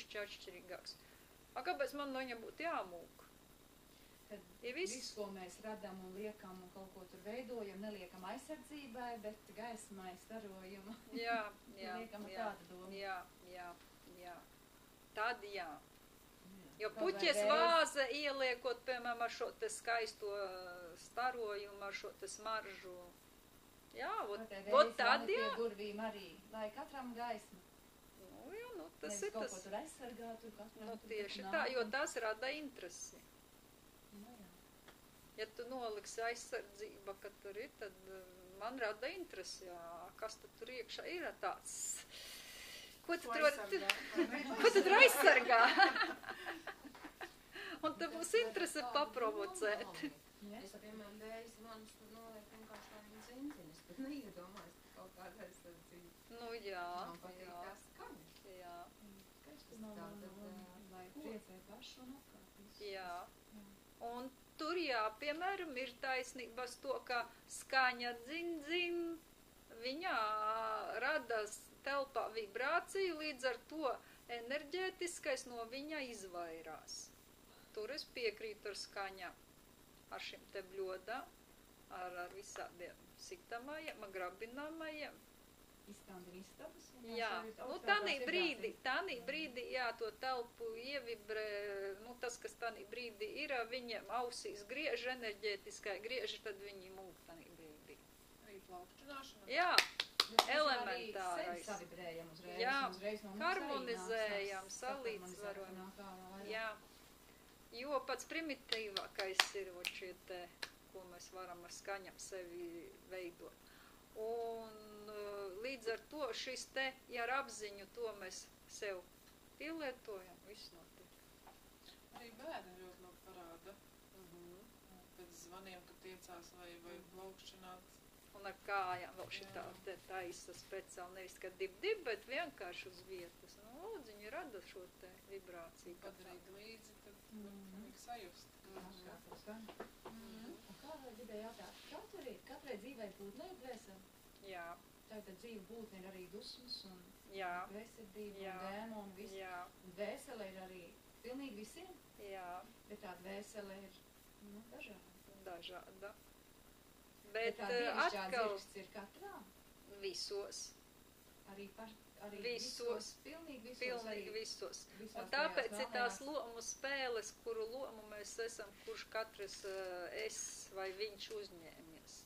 bišķi atšķirīgāks. Kāpēc man no viņam būtu jāmūk? Tad viss, ko mēs radām un liekam un kaut ko tur veidojam, neliekam aizsardzībai, bet gaismai, starojumu. Jā, liekam tādu domu. Jā. Tad jā. Jo puķes vāze ieliekot, piemēram, ar šo te skaisto starojumu, ar šo te smaržu. Jā, vot tad jā. Pie durvīm arī, lai katram gaisma. Tas nevis ir kaut tas. Ko tur aizsargā, tur katram. Tieši tā, jo tas rada interesi. Ja tu noliksi aizsardzība, ka tur ir, tad man rada interesi, jā, kas tad tur iekšā ir tāds. Ko tu tur aizsargā? Un te būs interese paprovocēt. Es, piemēram, vējas vanus tur noliek vienkārši tā viņa zinzinis, bet neiedomājas, ka kaut kāda aizsardzība. Jā. Man patīk tās skaņas. Jā. Lai priecē pašu un apkārt. Jā. Un tur, jā, piemēram, ir taisnības to, ka skaņa dzin, viņa rada telpā vibrāciju, līdz ar to enerģētiskais no viņa izvairās. Tur es piekrītu ar skaņām, ar šim te bļodām, ar visādiem sitamajiem, grabināmajiem. Izstādi istabas? Jā, tanī brīdī, jā, to telpu ievibrē, tas, kas tanī brīdī ir, viņiem ausīs griež, enerģētiskai griež, tad viņi mūk tanī brīdī. Arī plaukšķināšana? Jā, elementārais. Savibrējam uzreiz. Jā, uzreiz no harmonizējam, salīdzvarojam. Jā, jo pats primitīvākais ir šie te, ko mēs varam ar skaņam sevi veidot. Un līdz ar to šis te, ja ar apziņu to mēs sev pielietojam, viss notiek. Arī bērni ļoti labi parāda. Pēc zvaniem, kad tiecās vai plaukšķināt. Un ar kājām vēl šitā te taisa speciāli, nevis kā dib, bet vienkārši uz vietas. Lūdziņi rada šo te vibrāciju. Padarīt līdzi, tad vajag sajust. Kā gribēju jautāt, katrai dzīvei būtnei ir dvēsele? Jā. Tātad dzīve būtne ir arī dusmas un dvēsardība un dēma un viss. Jā. Dvēsele ir arī pilnīgi visiem? Jā. Bet tā dvēsele ir dažāda. Dažāda. Bet tā dievišķā atkal dzirksts ir katrā? Visos. Arī visos. Pilnīgi visos. Un tāpēc ir tās lomu spēles, kuru lomu mēs esam, kurš katrs es vai viņš uzņēmies.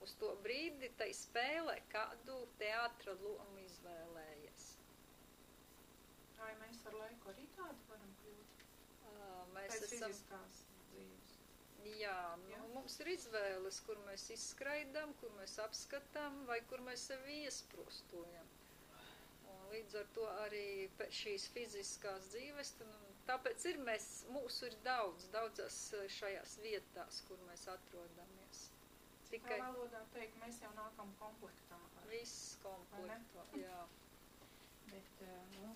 Uz to brīdi tai spēlē kādu teātra lomu izvēlējies. Vai mēs ar laiku arī tādu varam kļūt? Mēs Pēc esam fiziskās dzīves. Jā, mums ir izvēles, kur mēs izskraidām, kur mēs apskatām vai kur mēs sevi iesprostojam. Un līdz ar to arī pēc šīs fiziskās dzīves, tāpēc ir mūsu ir daudzas šajās vietās, kur mēs atrodamies. Tikai valodā teikt, mēs jau nākam komplektā. Viss komplektā, jā. Bet,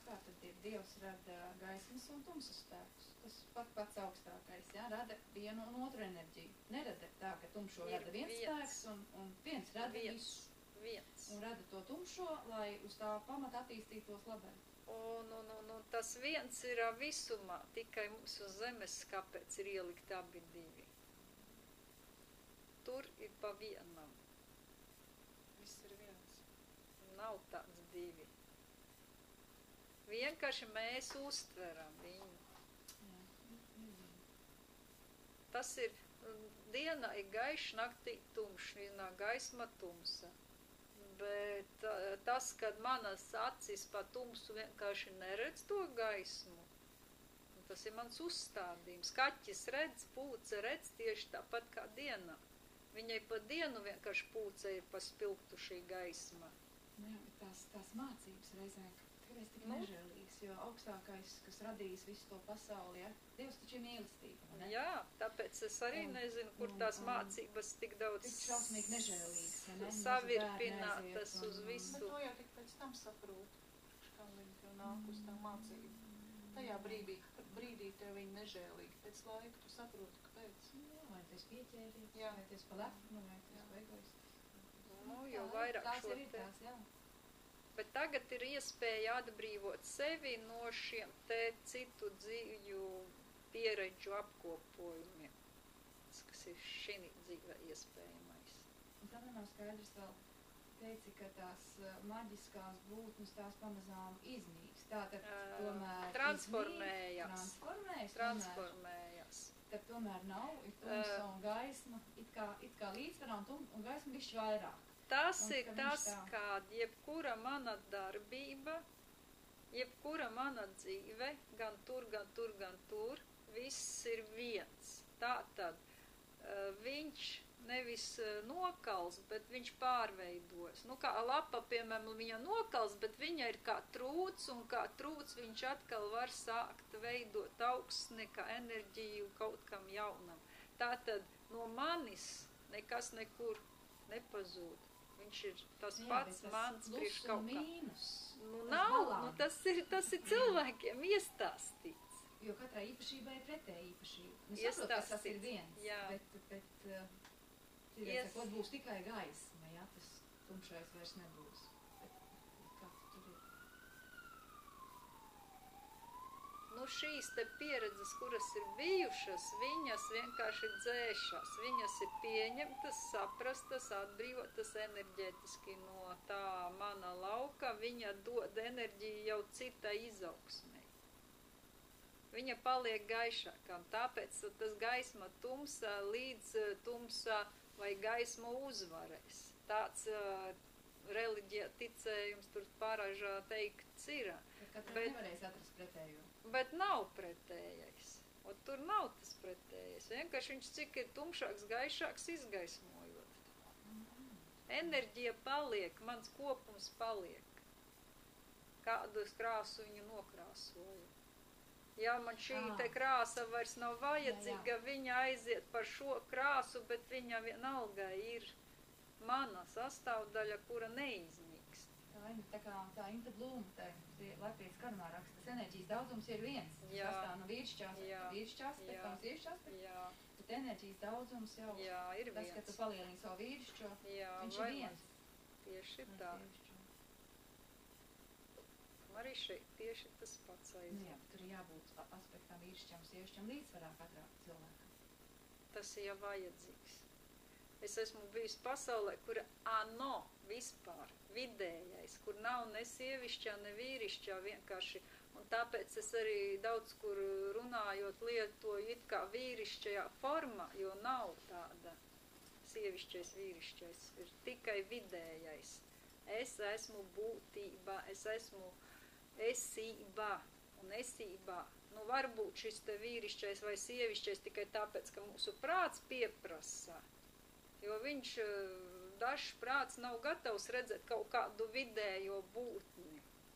kā tad ir? Dievs rada gaismas un tumsas spēkus. Tas pats augstākais, jā, rada vienu un otru enerģiju. Nerada tā, ka tumšo rada viens spēks un viens rada visu. Un rada to tumšo, lai uz tā pamata attīstītos labāk. Un tas viens ir visumā, tikai mums uz zemes kāpēc ir ielikt abi divi. Tur ir pa vienam. Viss ir viens. Nav tāds divi. Vienkārši mēs uztveram viņu. Tas ir, dienā ir gaišs, naktī tumšs, iznāk gaisma tumsa. Bet tas, kad manas acis pa tumsu vienkārši neredz to gaismu, tas ir mans uzstādījums. Kaķis redz, pūce redz tieši tāpat kā dienā. Viņai pa dienu vienkārši pūce ir pa spilgtu šī gaisma. Jā, bet tās mācības reizēm, kāpēc tik nežēlīgs, jo augstākais, kas radījis visu to pasauli, ja? Dievs taču ir mīlestība, ne? Jā, tāpēc es arī nezinu, kur tās mācības tik daudz tik šausmīgi nežēlīgs, ja ne? Savirpinātas uz visu. Bet to jau tik pēc tam saprot, kā viņi tev nāk uz tā mācību. Tajā brīdī tev viņi nežēlīgi, pēc laika tu saproti, kāpēc. Vai tu esi pieķēries, jā. vai tu esi pa lepnu, vai tu esi pa egoistu. Jo vairāk tās šo ir tās, jā. Bet tagad ir iespēja atbrīvot sevi no šiem te citu dzīvju pieredžu apkopojumiem, kas ir šī dzīvē iespējamais. Un tam nav skaidrs vēl teici, ka tās maģiskās būtnes tās pamazām iznīks. Tātad tomēr transformējās. Transformējās. Tad tomēr nav, ir tumsa un gaisma, it kā līdzsvarā un gaisma bišķi vairāk. Tas ir tas, kā jebkura mana darbība, jebkura mana dzīve, gan tur, viss ir viens. Tātad viņš nevis nokals, bet viņš pārveidojas. Nu, kā lapa, piemēram, viņa nokals, bet viņa ir kā trūts, un kā trūts viņš atkal var sākt veidot augsni, kā enerģiju kaut kam jaunam. Tātad no manis nekas nekur nepazūd. Viņš ir tas pats mans priekš kaut kā. Nu, nav, nu, tas ir cilvēkiem iestāstīts. Jo katrai īpašībai ir pretēja īpašība. Nu, saprot, ka tas ir viens, bet būs tikai gaisma, ja, tas tumšais vairs nebūs. Bet kā tur ir? Nu, šīs te pieredzes, kuras ir bijušas, viņas vienkārši dzēšas, viņas ir pieņemtas, saprastas, atbrīvotas enerģētiski no tā mana lauka, viņa dod enerģiju jau citai izaugsmei. Viņa paliek gaišākam, tāpēc tas gaisma tumsa līdz tumsa vai gaisma uzvarēs. Tāds reliģija ticējums tur pārāžā teikts ir. Bet nevarēs atrast pretējo. Bet nav pretējais. Un tur nav tas pretējais. Vienkārši viņš cik ir tumšāks, gaišāks izgaismojot. Enerģija paliek, mans kopums paliek. Kādu krāsu viņu nokrāsoju. Ja man šī te krāsa vairs nav vajadzīga, viņa aiziet par šo krāsu, bet viņa vienalga ir mana sastāvdaļa, kura neizmīkst. Tā Inta Blūma, Latvijas karmā raksta, tas enerģijas daudzums ir viens. Tas sastāv no vīrišķā aspekta, bet enerģijas daudzums jau, ir tas, ka tu palielini savu vīrišķo, viņš ir viens. Tieši tā. Arī šeit tieši tas pats aiziet. Jā, tur ir jābūt aspektam vīrišķam, sievišķam līdzsvarā katrā cilvēkam. Tas ir jau vajadzīgs. Es esmu bijis pasaulē, kur vispār vidējais, kur nav ne sievišķā, ne vīrišķā vienkārši. Un tāpēc es arī daudz kur runājot lietoju it kā vīrišķajā formā, jo nav tāda sievišķais, vīrišķais. Ir tikai vidējais. Es esmu būtība, es esmu esībā un esībā. Nu, varbūt šis te vīrišķais vai sievišķais tikai tāpēc, ka mūsu prāts pieprasa. Jo viņš, dažs prāts nav gatavs redzēt kaut kādu vidējo būtību.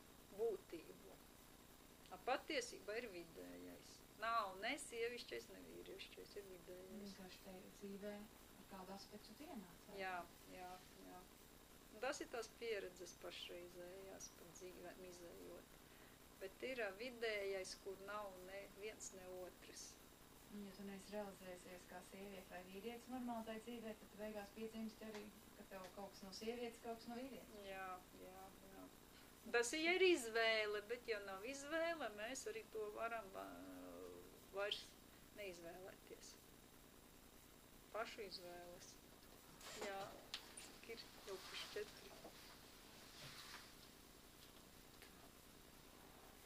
Patiesībā ir vidējais. Nav ne sievišķais, ne vīrišķais, ir vidējais. Vienkārši te dzīvē ar kādu aspektu ienāc. Jā. Tas ir tās pieredzes pašreizējās pa dzīvēm izējot. Bet ir vidējais, kur nav ne viens, ne otrs. Ja tu neesi realizēsies kā sieviete vai vīrietis normālai dzīvē, tad beigās piedzimst arī, ka tev kaut kas no sievietes, kaut kas no vīrietis. Jā. Tas ir izvēle, bet ja nav izvēle, mēs arī to varam vairs neizvēlēties. Pašu izvēles. Jā. Ir jau puš 4.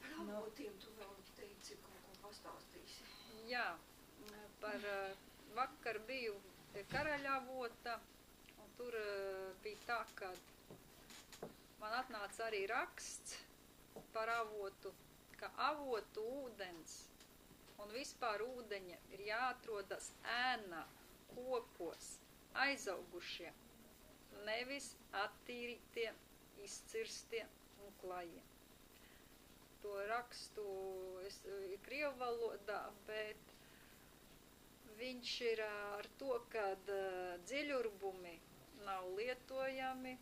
Par avotiem tu vēl teici, kaut ko pastāstīsi. Jā, par vakar biju Karaļavota, un tur bija tā, ka man atnāca arī raksts par avotu, ka avotu ūdens un vispār ūdeņiem ir jāatrodas ēnā, kokos, aizaugušiem. Nevis attīrītiem, izcirstiem un klajiem. To rakstu ir krievu valodā, bet viņš ir ar to, kad dziļurbumi nav lietojami.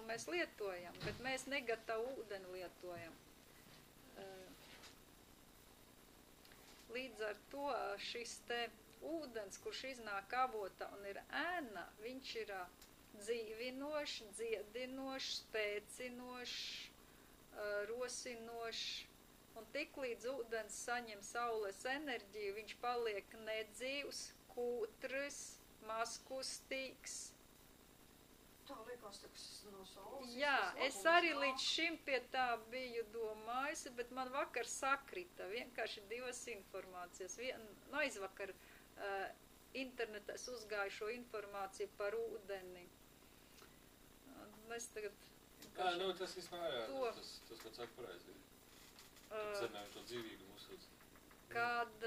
Mēs lietojam, bet mēs negatavu ūdeni lietojam. Līdz ar to šis te ūdens, kurš iznāk avotā un ir ēnā, viņš ir dzīvinošs, dziedinošs, spēcinošs, rosinošs. Un tik līdz ūdens saņem saules enerģiju, viņš paliek nedzīvs, kūtrs, mazkustīgs. Tā liekas, tas no saules. Jā, es arī līdz šim pie tā biju domājusi, bet man vakar sakrita vienkārši divas informācijas. Aizvakar internetā es uzgāju šo informāciju par ūdeni. Mēs tagad... Jā, nu tas vispār, jā, tas, ko saka pareizi. Zemēm to dzīvīgumu uzsūdz. Kad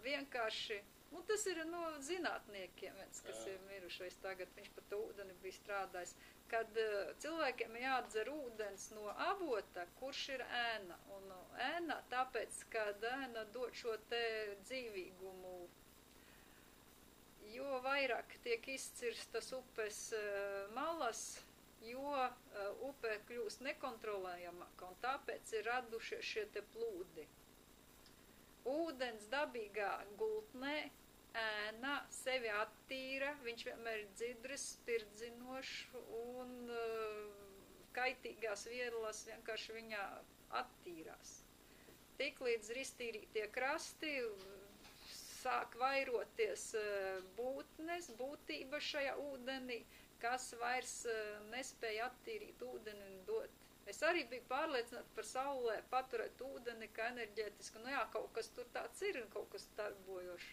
vienkārši, nu tas ir no zinātniekiem, kas ir mirušais tagad, viņš par to ūdeni bija strādājis, kad cilvēkiem jādzer ūdens no avota, kurš ir ēna. Un ēna tāpēc, kad ēna dod šo te dzīvīgumu, jo vairāk tiek izcirstas upes malas, jo upē kļūst nekontrolējamāka, un tāpēc ir radušies šie te plūdi. Ūdens dabīgā gultnē, ēna sevi attīra, viņš vienmēr ir dzidrs, spirdzinošs, un kaitīgās vielas vienkārši viņā attīrās. Tik līdz ir iztīrītie krasti, sāk vairoties būtība šajā ūdenī, kas vairs nespēja attīrīt ūdeni un dot. Es arī biju pārliecināta par saulē paturēt ūdeni, kā enerģētiski. Nu jā, kaut kas tur tāds ir un kaut kas darbojošs.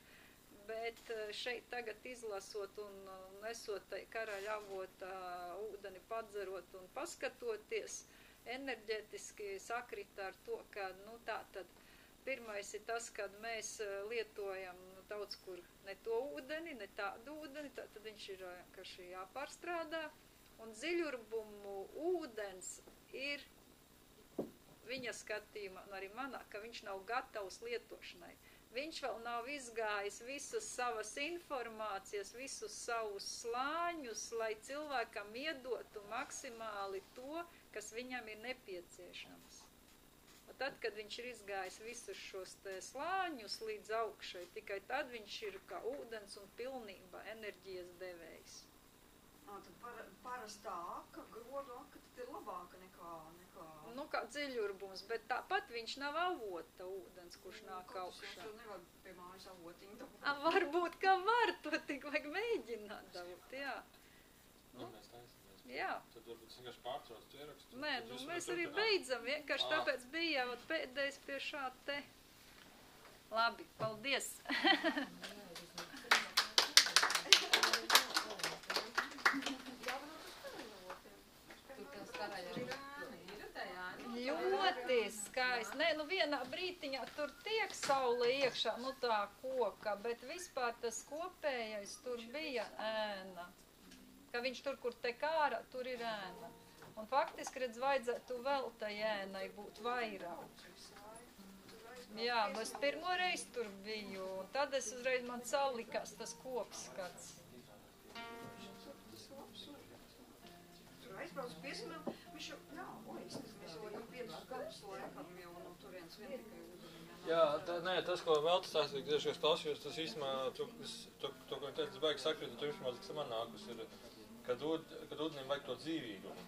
Bet šeit tagad izlasot un nesot tai karaļa avota ūdeni padzerot un paskatoties, enerģētiski sakrita ar to, ka, nu tā tad, pirmais ir tas, kad mēs lietojam daudz kur ne to ūdeni, ne tādu ūdeni, tad viņš ir vienkārši jāpārstrādā. Un dziļurbumu ūdens ir viņa skatījumā, un arī manā, ka viņš nav gatavs lietošanai. Viņš vēl nav izgājis visas savas informācijas, visus savus slāņus, lai cilvēkam iedotu maksimāli to, kas viņam ir nepieciešams. Tad, kad viņš ir izgājis visus šos slāņus līdz augšai, tikai tad viņš ir kā ūdens un pilnībā enerģijas devējs. Tad parastā aka, grodu aka, tad ir labāka nekā... Nu, kā dziļurbums, bet tāpat viņš nav avota ūdens, kurš nāk augšā. Tu nevar pie mājas avotiņu dabūt. Varbūt, ka var, to tik vajag mēģināt dabūt, jā. Nu, mēs taisimies. Jā. Tad varbūt vienkārši pārtrauc tu ierakstu. Nē, nu mēs arī beidzam, vienkārši tāpēc bija jau pēdējais pie šā te. Labi, paldies. Ļoti skaisti. Nē, nu vienā brītiņā tur tiek saule iekšā, nu tā koka, bet vispār tas kopējais tur bija ēna. Ka viņš tur, kur te kārā, tur ir ēna. Un faktiski, redz, vajadzētu vēl tai ēnai būt vairāk. Jā, es pirmo reizi tur biju, un tad es uzreiz man salikās tas koks skats. Tur aizbrauc piesmēl, viņš jau, jā, mēs jau laikam 5 gadus laikam jau no turienes vien tikai uzrunājām. Jā, tas, ko vēl tas tās, kad es klausījos, tas īstenībā, to, ko viņi teica, tas baigi sakrīt, to īstenībā, kas man nākus, ir, kad ūdenim vajag to dzīvīgumu.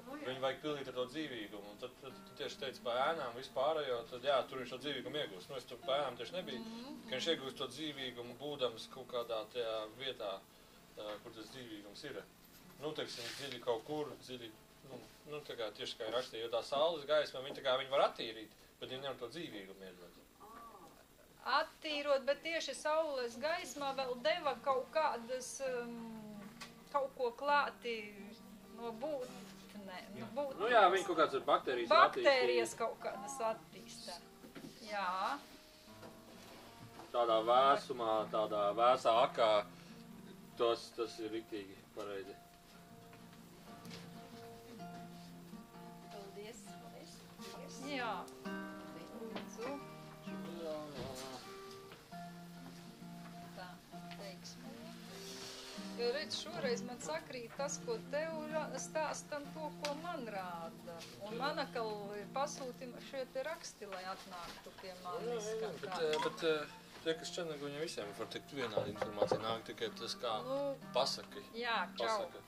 Viņi vajag pildīt ar to dzīvīgumu. Un tad tieši teica par ēnām vispārējo, tad jā, tur viņš to dzīvīgumu iegūst. Nu, es tur par ēnām tieši nebija, ka viņš iegūst to dzīvīgumu būdams kaut kādā tajā vietā, kur tas dzīvīgums ir. Nu, teiksim, dziļi kaut kur, dziļi, nu tā kā tieši kā ir rakstīja, jo tā saules gaisma, viņi var attīrīt, bet viņi nevar to dzīvīgumu iedot. Attīrot, bet tieši saules gaismā vēl deva kaut kādas, kaut ko klāti no būtnē. Nu jā, viņi kaut kādas baktērijas Baktērijas kaut kādas attīstā. Jā. Tādā vēsumā, tādā vēsā akā, tas ir riktīgi pareizi. Paldies. Jā. Lūdzu. Tā, teiksmi. Jo redz, šoreiz man sakrīt tas, ko tev stāstam, to, ko man rāda. Un man atkal ir pasūtījumi šie te raksti, lai atnāktu pie manis. Bet tie, kas čenagu, viņam visiem var teikt vienādi informācija nāk, tikai tas kā pasaki. Jā, čau. Pasaka.